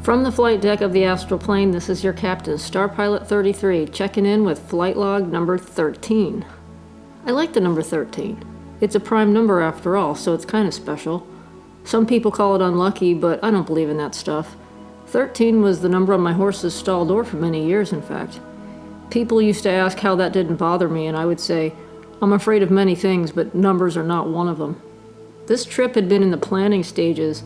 From the flight deck of the astral plane, this is your captain, Starpilot33, checking in with flight log number 13. I like the number 13. It's a prime number after all, so it's kind of special. Some people call it unlucky, but I don't believe in that stuff. 13 was the number on my horse's stall door for many years, in fact. People used to ask how that didn't bother me, and I would say, I'm afraid of many things, but numbers are not one of them. This trip had been in the planning stages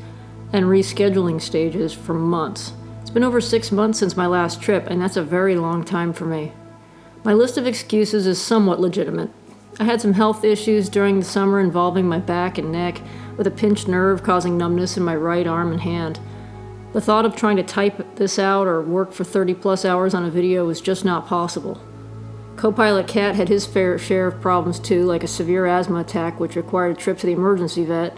and rescheduling stages for months. It's been over 6 months since my last trip, and that's a very long time for me. My list of excuses is somewhat legitimate. I had some health issues during the summer involving my back and neck, with a pinched nerve causing numbness in my right arm and hand. The thought of trying to type this out or work for 30+ hours on a video was just not possible. Co-pilot Cat had his fair share of problems too, like a severe asthma attack which required a trip to the emergency vet.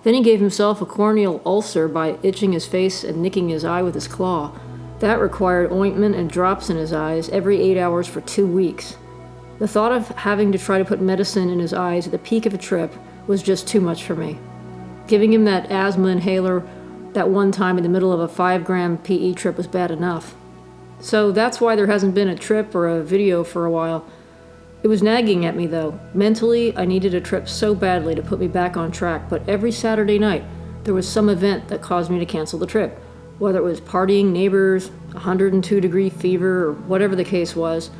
Then he gave himself a corneal ulcer by itching his face and nicking his eye with his claw. That required ointment and drops in his eyes every 8 hours for 2 weeks. The thought of having to try to put medicine in his eyes at the peak of a trip was just too much for me. Giving him that asthma inhaler that one time in the middle of a 5-gram PE trip was bad enough. So that's why there hasn't been a trip or a video for a while. It was nagging at me though. Mentally, I needed a trip so badly to put me back on track, but every Saturday night, there was some event that caused me to cancel the trip. Whether it was partying, neighbors, 102-degree fever, or whatever the case was.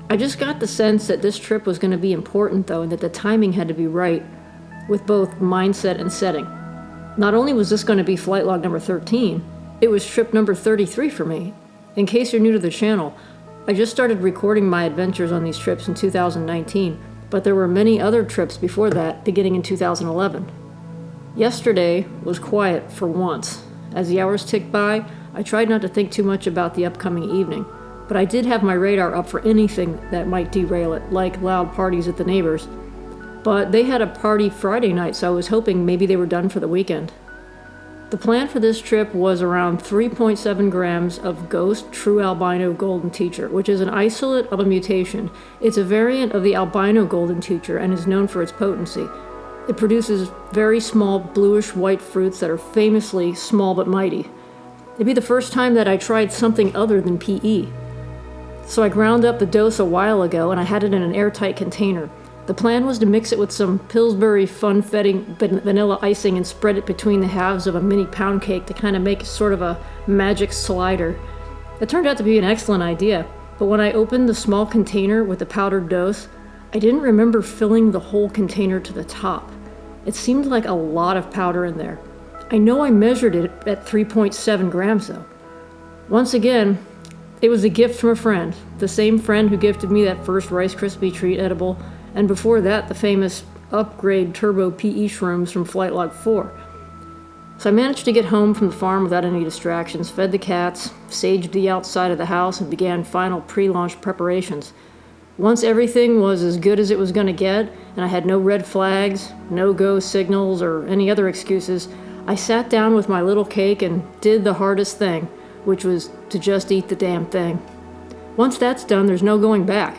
I just got the sense that this trip was going to be important though, and that the timing had to be right, with both mindset and setting. Not only was this going to be flight log number 13, it was trip number 33 for me. In case you're new to the channel, I just started recording my adventures on these trips in 2019, but there were many other trips before that, beginning in 2011. Yesterday was quiet for once. As the hours ticked by, I tried not to think too much about the upcoming evening, but I did have my radar up for anything that might derail it, like loud parties at the neighbors. But they had a party Friday night, so I was hoping maybe they were done for the weekend. The plan for this trip was around 3.7 grams of Ghost True Albino Golden Teacher, which is an isolate of a mutation. It's a variant of the albino golden teacher and is known for its potency. It produces very small bluish-white fruits that are famously small but mighty. It'd be the first time that I tried something other than PE. So I ground up the dose a while ago and I had it in an airtight container. The plan was to mix it with some Pillsbury funfetti vanilla icing and spread it between the halves of a mini pound cake to kind of make sort of a magic slider. It turned out to be an excellent idea, but when I opened the small container with the powdered dose, I didn't remember filling the whole container to the top. It seemed like a lot of powder in there. I know I measured it at 3.7 grams though. Once again, it was a gift from a friend, the same friend who gifted me that first Rice Krispie treat edible, and before that, the famous upgrade turbo PE shrooms from Flight Log 4. So I managed to get home from the farm without any distractions, fed the cats, saged the outside of the house, and began final pre-launch preparations. Once everything was as good as it was going to get, and I had no red flags, no-go signals, or any other excuses, I sat down with my little cake and did the hardest thing, which was to just eat the damn thing. Once that's done, there's no going back.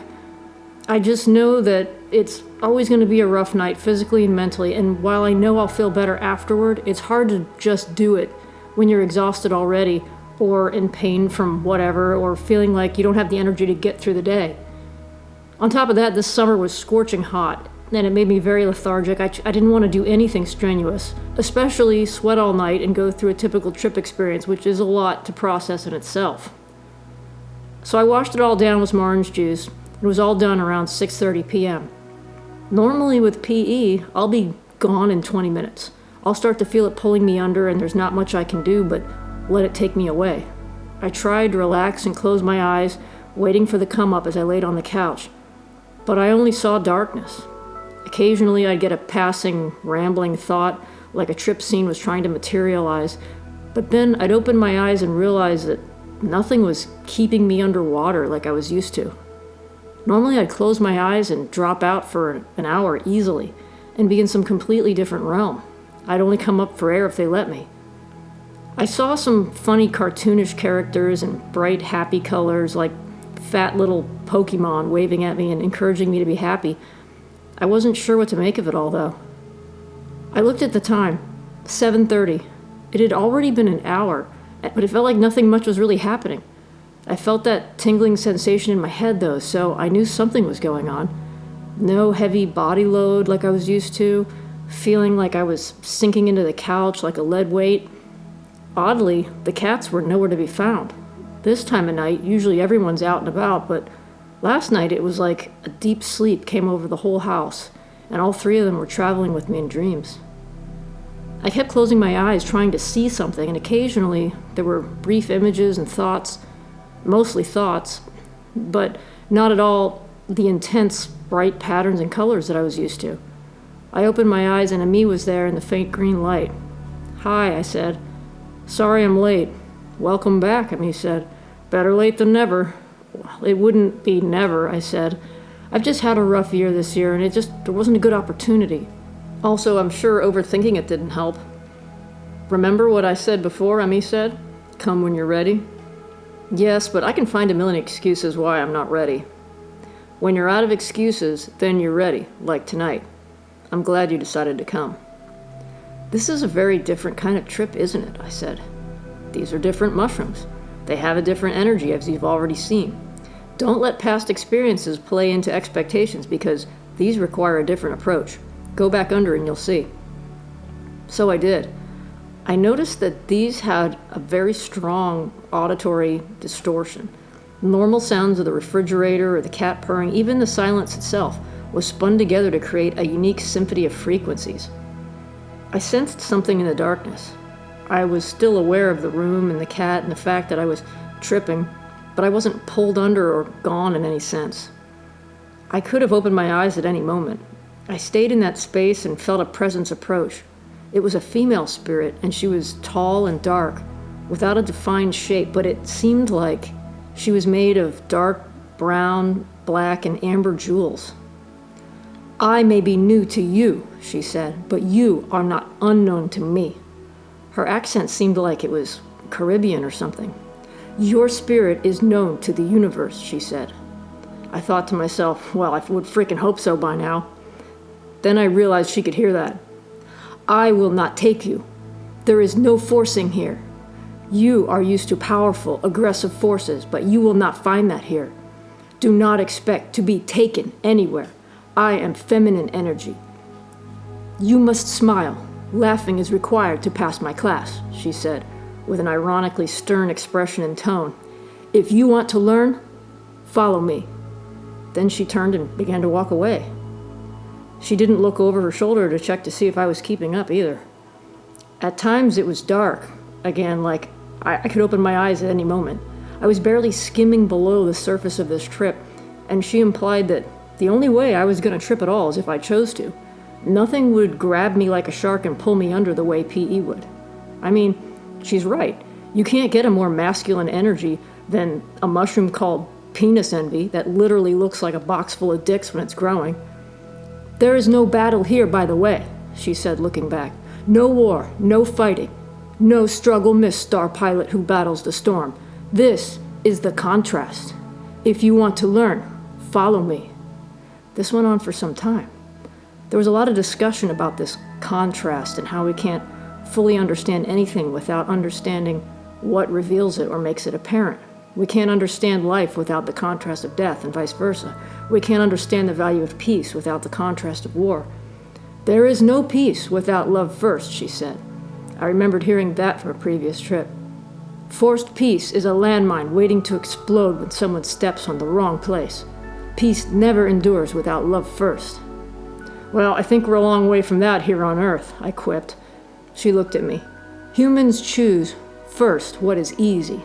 I just know that it's always going to be a rough night, physically and mentally, and while I know I'll feel better afterward, it's hard to just do it when you're exhausted already, or in pain from whatever, or feeling like you don't have the energy to get through the day. On top of that, this summer was scorching hot, and it made me very lethargic. I didn't want to do anything strenuous, especially sweat all night and go through a typical trip experience, which is a lot to process in itself. So I washed it all down with some orange juice. It was all done around 6:30 p.m. Normally with PE, I'll be gone in 20 minutes. I'll start to feel it pulling me under and there's not much I can do but let it take me away. I tried to relax and close my eyes, waiting for the come up as I laid on the couch. But I only saw darkness. Occasionally I'd get a passing, rambling thought, like a trip scene was trying to materialize. But then I'd open my eyes and realize that nothing was keeping me underwater like I was used to. Normally I'd close my eyes and drop out for an hour easily and be in some completely different realm. I'd only come up for air if they let me. I saw some funny cartoonish characters and bright happy colors like fat little Pokemon waving at me and encouraging me to be happy. I wasn't sure what to make of it all though. I looked at the time, 7:30. It had already been an hour, but it felt like nothing much was really happening. I felt that tingling sensation in my head, though, so I knew something was going on. No heavy body load like I was used to, feeling like I was sinking into the couch like a lead weight. Oddly, the cats were nowhere to be found. This time of night, usually everyone's out and about, but last night it was like a deep sleep came over the whole house, and all three of them were traveling with me in dreams. I kept closing my eyes, trying to see something, and occasionally there were brief images and thoughts, mostly thoughts, but not at all the intense, bright patterns and colors that I was used to. I opened my eyes and Ami was there in the faint green light. "Hi," I said. "Sorry I'm late." "Welcome back," Ami said. "Better late than never." "Well, it wouldn't be never," I said. "I've just had a rough year this year, and there wasn't a good opportunity. Also, I'm sure overthinking it didn't help." "Remember what I said before," Ami said. "Come when you're ready." "Yes, but I can find a million excuses why I'm not ready." "When you're out of excuses, then you're ready, like tonight. I'm glad you decided to come." "This is a very different kind of trip, isn't it?" I said. "These are different mushrooms. They have a different energy, as you've already seen. Don't let past experiences play into expectations, because these require a different approach. Go back under and you'll see." So I did. I noticed that these had a very strong auditory distortion. Normal sounds of the refrigerator or the cat purring, even the silence itself, was spun together to create a unique symphony of frequencies. I sensed something in the darkness. I was still aware of the room and the cat and the fact that I was tripping, but I wasn't pulled under or gone in any sense. I could have opened my eyes at any moment. I stayed in that space and felt a presence approach. It was a female spirit, and she was tall and dark, without a defined shape, but it seemed like she was made of dark brown, black, and amber jewels. "I may be new to you," she said, "but you are not unknown to me." Her accent seemed like it was Caribbean or something. "Your spirit is known to the universe," she said. I thought to myself, well, I would freaking hope so by now. Then I realized she could hear that. "I will not take you. There is no forcing here. You are used to powerful, aggressive forces, but you will not find that here. Do not expect to be taken anywhere. I am feminine energy. You must smile. Laughing is required to pass my class," she said, with an ironically stern expression and tone. "If you want to learn, follow me." Then she turned and began to walk away. She didn't look over her shoulder to check to see if I was keeping up either. At times it was dark, again, like I could open my eyes at any moment. I was barely skimming below the surface of this trip, and she implied that the only way I was going to trip at all is if I chose to. Nothing would grab me like a shark and pull me under the way PE would. I mean, she's right. You can't get a more masculine energy than a mushroom called penis envy that literally looks like a box full of dicks when it's growing. "There is no battle here, by the way," she said, looking back. "No war, no fighting. No struggle miss star pilot who battles the storm. This is the contrast. If you want to learn, follow me." This went on for some time. There was a lot of discussion about this contrast and how we can't fully understand anything without understanding what reveals it or makes it apparent. We can't understand life without the contrast of death, and vice versa. We can't understand the value of peace without the contrast of war. "There is no peace without love first," she said. I remembered hearing that from a previous trip. "Forced peace is a landmine waiting to explode when someone steps on the wrong place. Peace never endures without love first." "Well, I think we're a long way from that here on Earth," I quipped. She looked at me. "Humans choose first what is easy.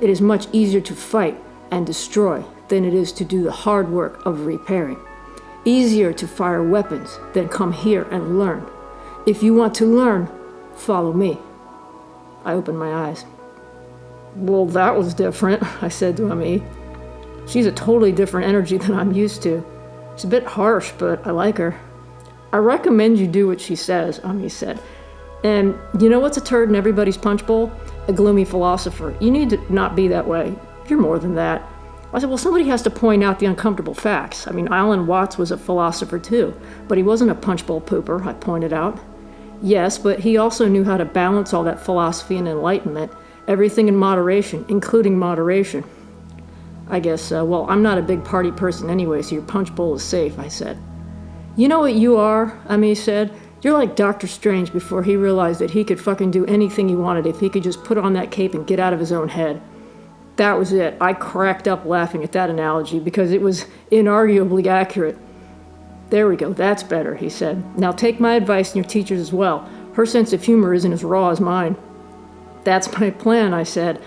It is much easier to fight and destroy than it is to do the hard work of repairing. Easier to fire weapons than come here and learn. If you want to learn, follow me." I opened my eyes. "Well, that was different," I said to Ami. "She's a totally different energy than I'm used to. She's a bit harsh, but I like her." "I recommend you do what she says," Ami said. "And you know what's a turd in everybody's punch bowl? A gloomy philosopher. You need to not be that way. You're more than that." I said, "Well, somebody has to point out the uncomfortable facts. I mean, Alan Watts was a philosopher too, but he wasn't a punch bowl pooper," I pointed out. "Yes, but he also knew how to balance all that philosophy and enlightenment Everything in moderation, including moderation. I guess, well, I'm not a big party person anyway, so your punch bowl is safe, I said. You know what you are, Ami said. You're like Dr. Strange before he realized that he could fucking do anything he wanted if he could just put on that cape and get out of his own head. That was it. I cracked up laughing at that analogy because it was inarguably accurate. There we go, that's better, he said. Now take my advice and your teacher's as well. Her sense of humor isn't as raw as mine. That's my plan, I said.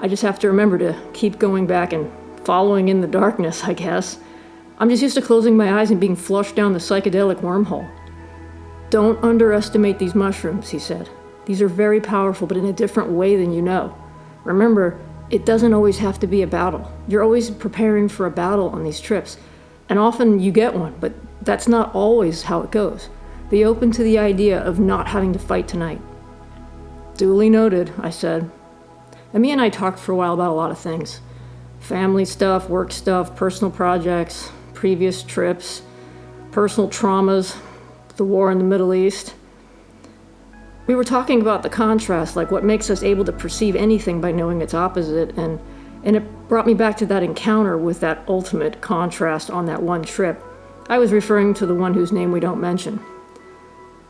I just have to remember to keep going back and following in the darkness, I guess. I'm just used to closing my eyes and being flushed down the psychedelic wormhole. Don't underestimate these mushrooms, he said. These are very powerful, but in a different way than you know. Remember, it doesn't always have to be a battle. You're always preparing for a battle on these trips, and often you get one, but that's not always how it goes. Be open to the idea of not having to fight tonight. Duly noted, I said. Ami and I talked for a while about a lot of things. Family stuff, work stuff, personal projects, previous trips, personal traumas, the war in the Middle East. We were talking about the contrast, like what makes us able to perceive anything by knowing its opposite, and it brought me back to that encounter with that ultimate contrast on that one trip. I was referring to the one whose name we don't mention.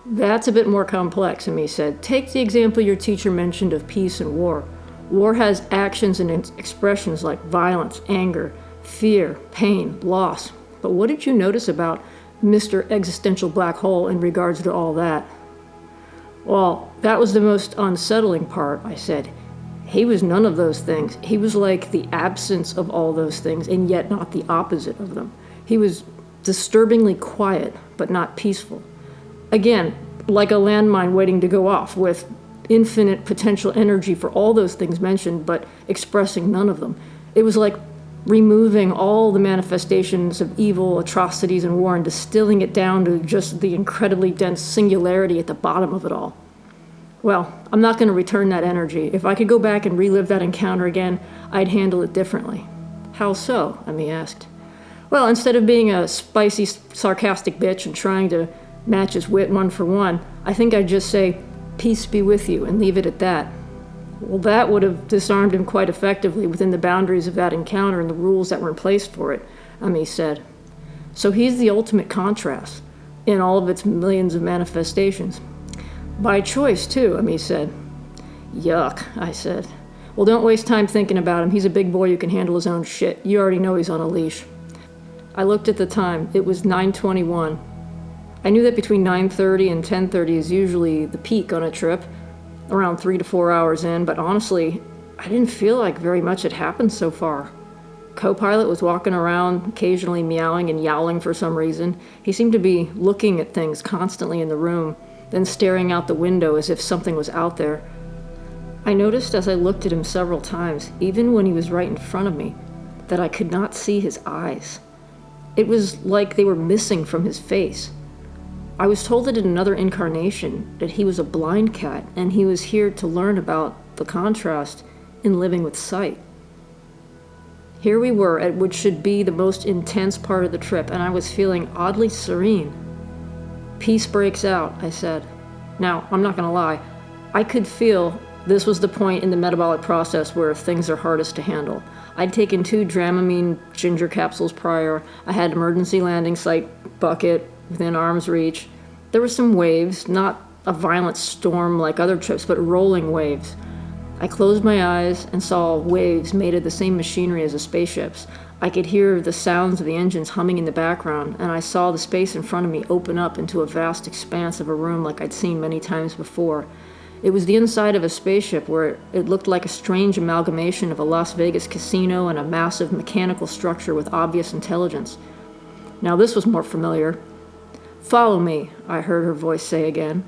That's a bit more complex, Ami said. Take the example your teacher mentioned of peace and war. War has actions and expressions like violence, anger, fear, pain, loss. But what did you notice about Mr. Existential Black Hole in regards to all that? Well, that was the most unsettling part, I said. He was none of those things. He was like the absence of all those things, and yet not the opposite of them. He was disturbingly quiet, but not peaceful. Again, like a landmine waiting to go off, with infinite potential energy for all those things mentioned, but expressing none of them. It was like removing all the manifestations of evil, atrocities, and war and distilling it down to just the incredibly dense singularity at the bottom of it all. Well, I'm not going to return that energy. If I could go back and relive that encounter again, I'd handle it differently. How so? Ami asked. Well, instead of being a spicy, sarcastic bitch and trying to match his wit one for one, I think I'd just say, "Peace be with you," and leave it at that. Well, that would have disarmed him quite effectively within the boundaries of that encounter and the rules that were in place for it, Ami said. So he's the ultimate contrast in all of its millions of manifestations. By choice, too, Ami said. Yuck, I said. Well, don't waste time thinking about him. He's a big boy who can handle his own shit. You already know he's on a leash. I looked at the time. It was 9:21. I knew that between 9:30 and 10:30 is usually the peak on a trip, around 3 to 4 hours in, but honestly, I didn't feel like very much had happened so far. Co-pilot was walking around, occasionally meowing and yowling for some reason. He seemed to be looking at things constantly in the room, then staring out the window as if something was out there. I noticed as I looked at him several times, even when he was right in front of me, that I could not see his eyes. It was like they were missing from his face. I was told that in another incarnation that he was a blind cat and he was here to learn about the contrast in living with sight. Here we were at what should be the most intense part of the trip, and I was feeling oddly serene. Peace breaks out, I said. Now, I'm not going to lie. I could feel this was the point in the metabolic process where things are hardest to handle. I'd taken 2 Dramamine ginger capsules prior. I had emergency landing site bucket within arm's reach. There were some waves, not a violent storm like other trips, but rolling waves. I closed my eyes and saw waves made of the same machinery as the spaceships. I could hear the sounds of the engines humming in the background, and I saw the space in front of me open up into a vast expanse of a room like I'd seen many times before. It was the inside of a spaceship where it looked like a strange amalgamation of a Las Vegas casino and a massive mechanical structure with obvious intelligence. Now this was more familiar. "Follow me," I heard her voice say again.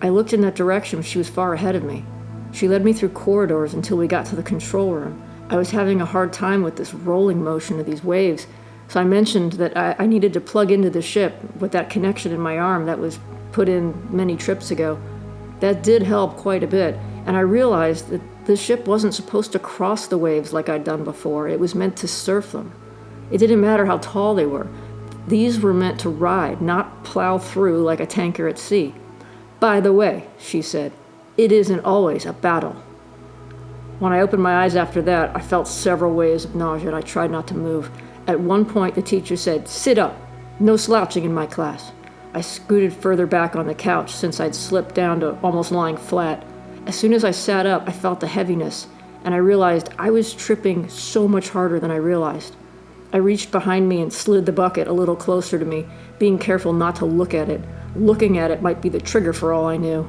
I looked in that direction, but she was far ahead of me. She led me through corridors until we got to the control room. I was having a hard time with this rolling motion of these waves, so I mentioned that I needed to plug into the ship with that connection in my arm that was put in many trips ago. That did help quite a bit, and I realized that the ship wasn't supposed to cross the waves like I'd done before. It was meant to surf them. It didn't matter how tall they were. These were meant to ride, not plow through like a tanker at sea. By the way, she said, it isn't always a battle. When I opened my eyes after that, I felt several waves of nausea and I tried not to move. At one point, the teacher said, "Sit up. No slouching in my class." I scooted further back on the couch since I'd slipped down to almost lying flat. As soon as I sat up, I felt the heaviness, and I realized I was tripping so much harder than I realized. I reached behind me and slid the bucket a little closer to me, being careful not to look at it. Looking at it might be the trigger for all I knew.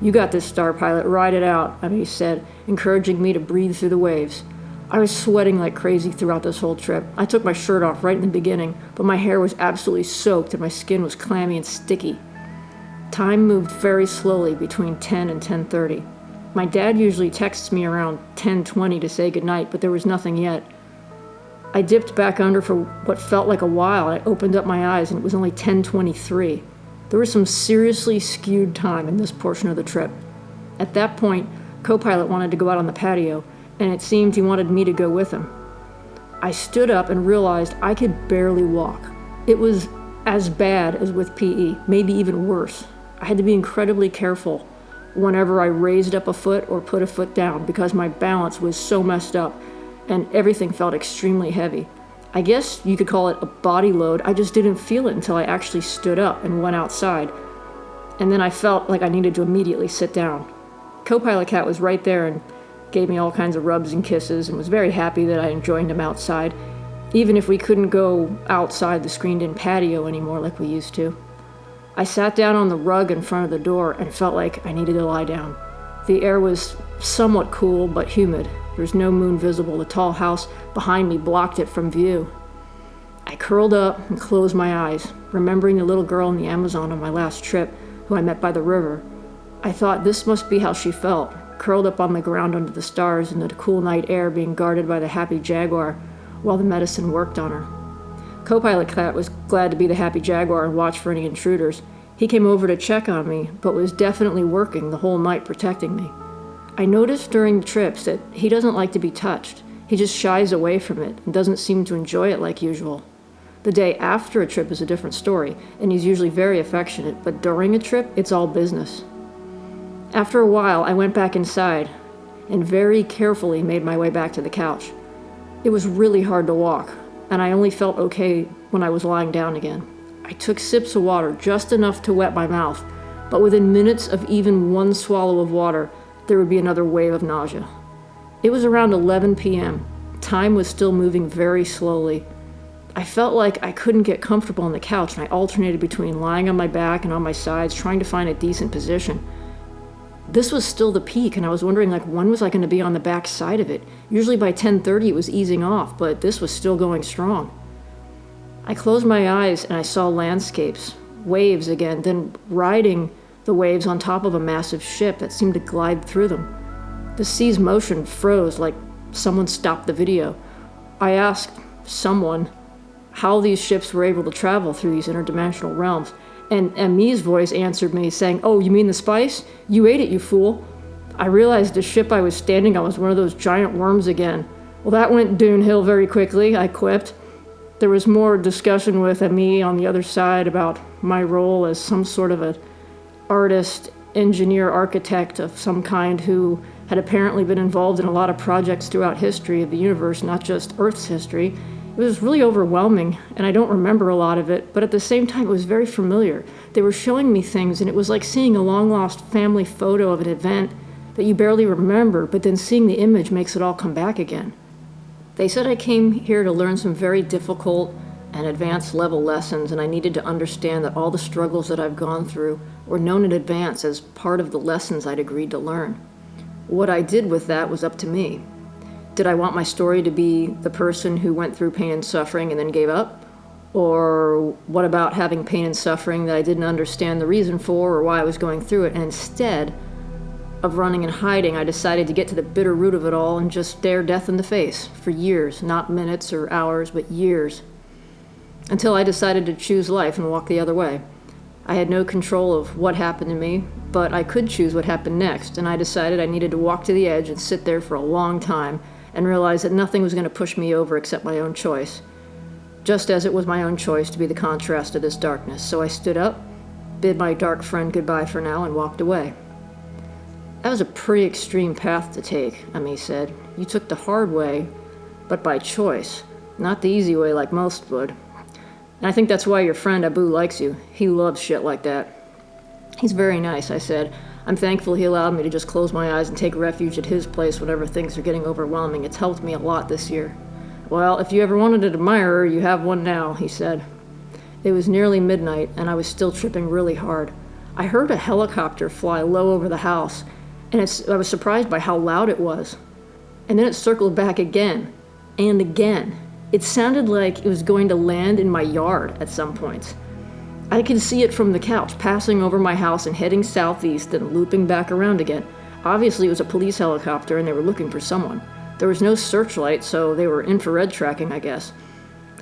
"You got this, Starpilot. Ride it out," Emmy said, encouraging me to breathe through the waves. I was sweating like crazy throughout this whole trip. I took my shirt off right in the beginning, but my hair was absolutely soaked and my skin was clammy and sticky. Time moved very slowly between 10 and 10:30. My dad usually texts me around 10:20 to say goodnight, but there was nothing yet. I dipped back under for what felt like a while. I opened up my eyes and it was only 10:23. There was some seriously skewed time in this portion of the trip. At that point, co-pilot wanted to go out on the patio, and it seemed he wanted me to go with him. I stood up and realized I could barely walk. It was as bad as with PE, maybe even worse. I had to be incredibly careful whenever I raised up a foot or put a foot down because my balance was so messed up and everything felt extremely heavy. I guess you could call it a body load. I just didn't feel it until I actually stood up and went outside. And then I felt like I needed to immediately sit down. Co-pilot Cat was right there and gave me all kinds of rubs and kisses and was very happy that I enjoyed him outside, even if we couldn't go outside the screened-in patio anymore like we used to. I sat down on the rug in front of the door and felt like I needed to lie down. The air was somewhat cool but humid. There was no moon visible. The tall house behind me blocked it from view. I curled up and closed my eyes, remembering the little girl in the Amazon on my last trip who I met by the river. I thought this must be how she felt, curled up on the ground under the stars in the cool night air being guarded by the happy jaguar while the medicine worked on her. Co-pilot Cat was glad to be the happy jaguar and watch for any intruders. He came over to check on me, but was definitely working the whole night protecting me. I noticed during the trips that he doesn't like to be touched. He just shies away from it and doesn't seem to enjoy it like usual. The day after a trip is a different story, and he's usually very affectionate, but during a trip, it's all business. After a while, I went back inside and very carefully made my way back to the couch. It was really hard to walk, and I only felt okay when I was lying down again. I took sips of water, just enough to wet my mouth, but within minutes of even one swallow of water, there would be another wave of nausea. It was around 11 p.m. Time was still moving very slowly. I felt like I couldn't get comfortable on the couch, and I alternated between lying on my back and on my sides, trying to find a decent position. This was still the peak, and I was wondering, when was I going to be on the back side of it? Usually by 10:30 it was easing off, but this was still going strong. I closed my eyes and I saw landscapes, waves again, then riding the waves on top of a massive ship that seemed to glide through them. The sea's motion froze like someone stopped the video. I asked someone how these ships were able to travel through these interdimensional realms, and Emmy's voice answered me saying, "Oh, you mean the spice? You ate it, you fool." I realized the ship I was standing on was one of those giant worms again. Well, that went downhill very quickly, I quipped. There was more discussion with Emmy on the other side about my role as some sort of an artist, engineer, architect of some kind who had apparently been involved in a lot of projects throughout history of the universe, not just Earth's history. It was really overwhelming, and I don't remember a lot of it, but at the same time, it was very familiar. They were showing me things, and it was like seeing a long-lost family photo of an event that you barely remember, but then seeing the image makes it all come back again. They said I came here to learn some very difficult and advanced level lessons, and I needed to understand that all the struggles that I've gone through were known in advance as part of the lessons I'd agreed to learn. What I did with that was up to me. Did I want my story to be the person who went through pain and suffering and then gave up? Or what about having pain and suffering that I didn't understand the reason for or why I was going through it, and instead of running and hiding, I decided to get to the bitter root of it all and just stare death in the face for years, not minutes or hours, but years, until I decided to choose life and walk the other way. I had no control of what happened to me, but I could choose what happened next, and I decided I needed to walk to the edge and sit there for a long time and realize that nothing was going to push me over except my own choice, just as it was my own choice to be the contrast to this darkness. So I stood up, bid my dark friend goodbye for now, and walked away. That was a pretty extreme path to take, Ami said. You took the hard way, but by choice, not the easy way like most would. And I think that's why your friend Abu likes you. He loves shit like that. He's very nice, I said. I'm thankful he allowed me to just close my eyes and take refuge at his place whenever things are getting overwhelming. It's helped me a lot this year. Well, if you ever wanted an admirer, you have one now, he said. It was nearly midnight, and I was still tripping really hard. I heard a helicopter fly low over the house, and I was surprised by how loud it was. And then it circled back again, and again. It sounded like it was going to land in my yard at some point. I could see it from the couch, passing over my house and heading southeast, then looping back around again. Obviously, it was a police helicopter, and they were looking for someone. There was no searchlight, so they were infrared tracking, I guess.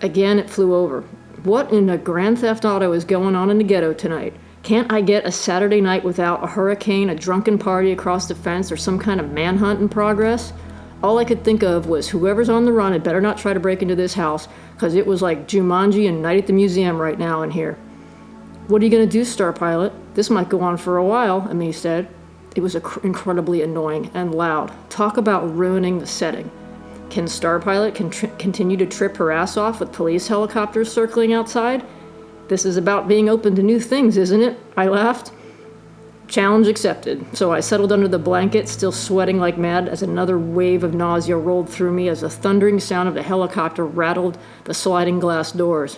Again, it flew over. What in a Grand Theft Auto is going on in the ghetto tonight? Can't I get a Saturday night without a hurricane, a drunken party across the fence, or some kind of manhunt in progress? All I could think of was whoever's on the run had better not try to break into this house, because it was like Jumanji and Night at the Museum right now in here. What are you going to do, Starpilot? This might go on for a while, Ami said. It was incredibly annoying and loud. Talk about ruining the setting. Can Starpilot continue to trip her ass off with police helicopters circling outside? This is about being open to new things, isn't it? I laughed. Challenge accepted. So I settled under the blanket, still sweating like mad as another wave of nausea rolled through me as the thundering sound of the helicopter rattled the sliding glass doors.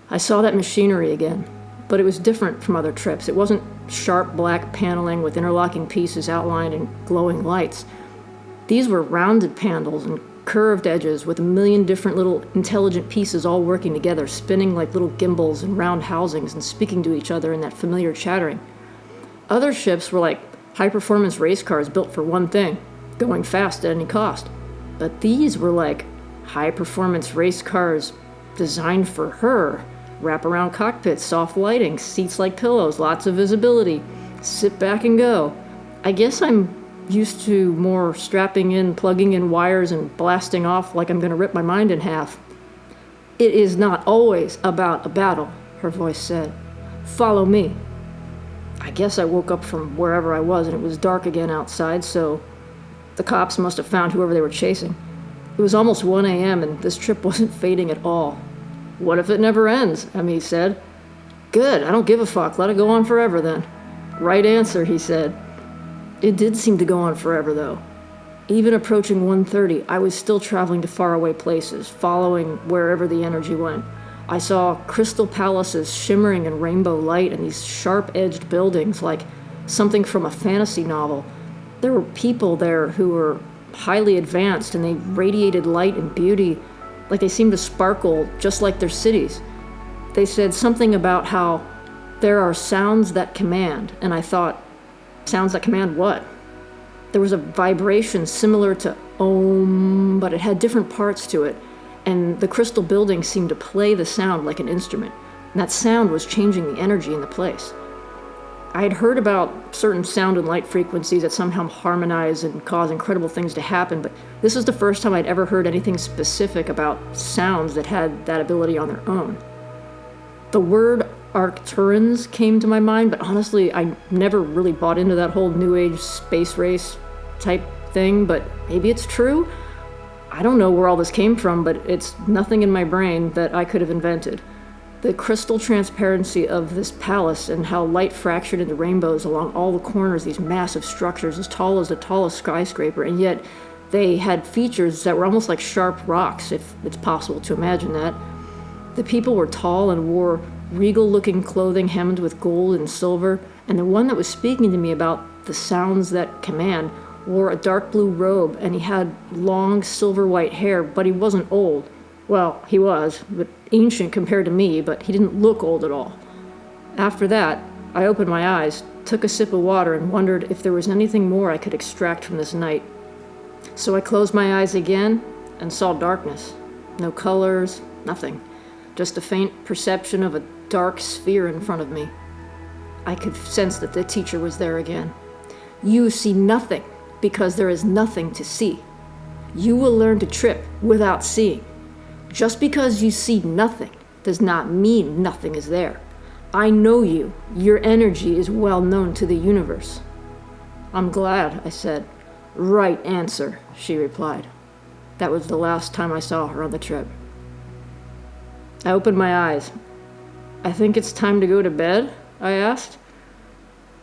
I saw that machinery again, but it was different from other trips. It wasn't sharp black paneling with interlocking pieces outlined in glowing lights. These were rounded panels and curved edges with a million different little intelligent pieces all working together, spinning like little gimbals and round housings and speaking to each other in that familiar chattering. Other ships were like high-performance race cars built for one thing, going fast at any cost. But these were like high-performance race cars designed for her. Wrap-around cockpits, soft lighting, seats like pillows, lots of visibility. Sit back and go. I guess I'm used to more strapping in, plugging in wires, and blasting off like I'm going to rip my mind in half. It is not always about a battle, her voice said. Follow me. I guess I woke up from wherever I was and it was dark again outside, so the cops must have found whoever they were chasing. It was almost 1 a.m. and this trip wasn't fading at all. What if it never ends? Ami said. Good, I don't give a fuck. Let it go on forever then. Right answer, he said. It did seem to go on forever, though. Even approaching 1:30, I was still traveling to faraway places, following wherever the energy went. I saw crystal palaces shimmering in rainbow light and these sharp-edged buildings like something from a fantasy novel. There were people there who were highly advanced, and they radiated light and beauty, like they seemed to sparkle just like their cities. They said something about how there are sounds that command, and I thought, sounds that command what? There was a vibration similar to Om, but it had different parts to it, and the crystal building seemed to play the sound like an instrument, and that sound was changing the energy in the place. I had heard about certain sound and light frequencies that somehow harmonize and cause incredible things to happen, but this was the first time I'd ever heard anything specific about sounds that had that ability on their own. The word Arcturans came to my mind, but honestly, I never really bought into that whole New Age space race type thing, but maybe it's true? I don't know where all this came from, but it's nothing in my brain that I could have invented. The crystal transparency of this palace and how light fractured into rainbows along all the corners, these massive structures as tall as the tallest skyscraper, and yet they had features that were almost like sharp rocks, if it's possible to imagine that. The people were tall and wore regal-looking clothing hemmed with gold and silver, and the one that was speaking to me about the sounds that command wore a dark blue robe, and he had long silver-white hair, but he wasn't old. Well, he was, but ancient compared to me, but he didn't look old at all. After that, I opened my eyes, took a sip of water, and wondered if there was anything more I could extract from this night. So I closed my eyes again and saw darkness. No colors, nothing. Just a faint perception of a dark sphere in front of me. I could sense that the teacher was there again. You see nothing because there is nothing to see. You will learn to trip without seeing. Just because you see nothing does not mean nothing is there. I know you. Your energy is well known to the universe. I'm glad, I said. Right answer, she replied. That was the last time I saw her on the trip. I opened my eyes. I think it's time to go to bed, I asked.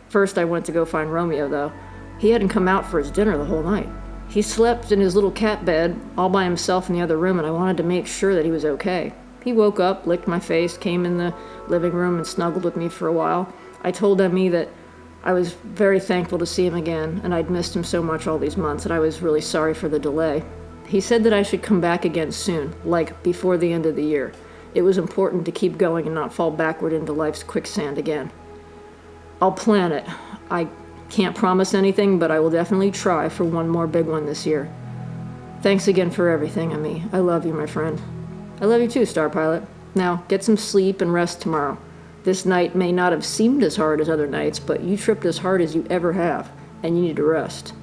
First, I went to go find Romeo, though. He hadn't come out for his dinner the whole night. He slept in his little cat bed, all by himself in the other room, and I wanted to make sure that he was okay. He woke up, licked my face, came in the living room and snuggled with me for a while. I told Emmy that I was very thankful to see him again, and I'd missed him so much all these months, and I was really sorry for the delay. He said that I should come back again soon, like before the end of the year. It was important to keep going and not fall backward into life's quicksand again. I'll plan it. I can't promise anything, but I will definitely try for one more big one this year. Thanks again for everything, Emmy. I love you, my friend. I love you too, Starpilot. Now, get some sleep and rest tomorrow. This night may not have seemed as hard as other nights, but you tripped as hard as you ever have, and you need to rest.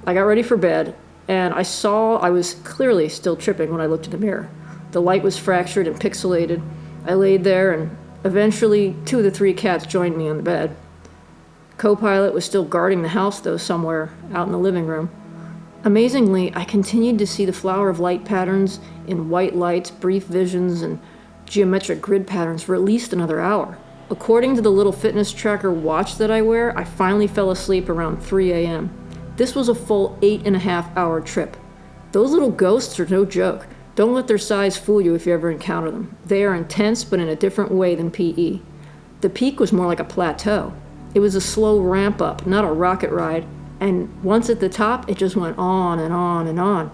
I got ready for bed, and I saw I was clearly still tripping when I looked in the mirror. The light was fractured and pixelated. I laid there, and eventually 2 of the 3 cats joined me on the bed. Co-pilot was still guarding the house, though, somewhere out in the living room. Amazingly, I continued to see the flower of light patterns in white lights, brief visions, and geometric grid patterns for at least another hour. According to the little fitness tracker watch that I wear, I finally fell asleep around 3 a.m. This was a full 8.5-hour trip. Those little ghosts are no joke. Don't let their size fool you if you ever encounter them. They are intense, but in a different way than PE. The peak was more like a plateau. It was a slow ramp up, not a rocket ride, and once at the top, it just went on and on and on.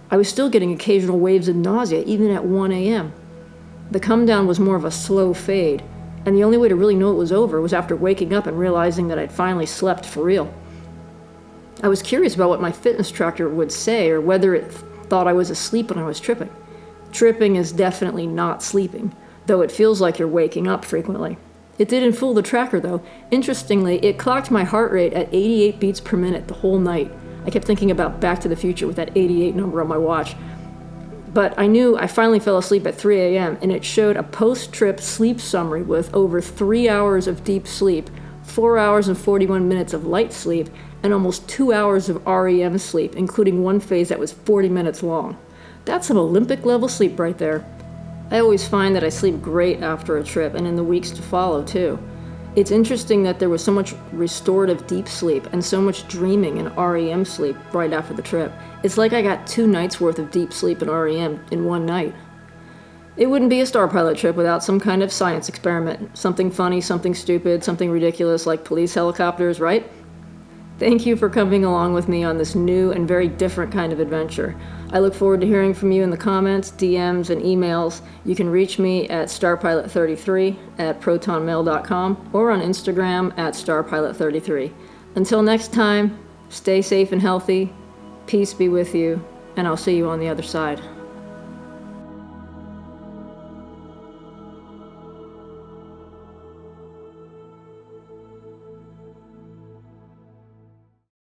I was still getting occasional waves of nausea, even at 1 a.m. The come down was more of a slow fade, and the only way to really know it was over was after waking up and realizing that I'd finally slept for real. I was curious about what my fitness tracker would say, or whether it thought I was asleep when I was tripping. Tripping is definitely not sleeping, though it feels like you're waking up frequently. It didn't fool the tracker, though. Interestingly, it clocked my heart rate at 88 beats per minute the whole night. I kept thinking about Back to the Future with that 88 number on my watch. But I knew I finally fell asleep at 3 a.m., and it showed a post-trip sleep summary with over 3 hours of deep sleep, 4 hours and 41 minutes of light sleep, and almost 2 hours of REM sleep, including one phase that was 40 minutes long. That's some Olympic-level sleep right there. I always find that I sleep great after a trip, and in the weeks to follow, too. It's interesting that there was so much restorative deep sleep and so much dreaming and REM sleep right after the trip. It's like I got 2 nights worth of deep sleep and REM in one night. It wouldn't be a Starpilot trip without some kind of science experiment. Something funny, something stupid, something ridiculous like police helicopters, right? Thank you for coming along with me on this new and very different kind of adventure. I look forward to hearing from you in the comments, DMs, and emails. You can reach me at Starpilot33 at protonmail.com or on Instagram at Starpilot33. Until next time, stay safe and healthy, peace be with you, and I'll see you on the other side.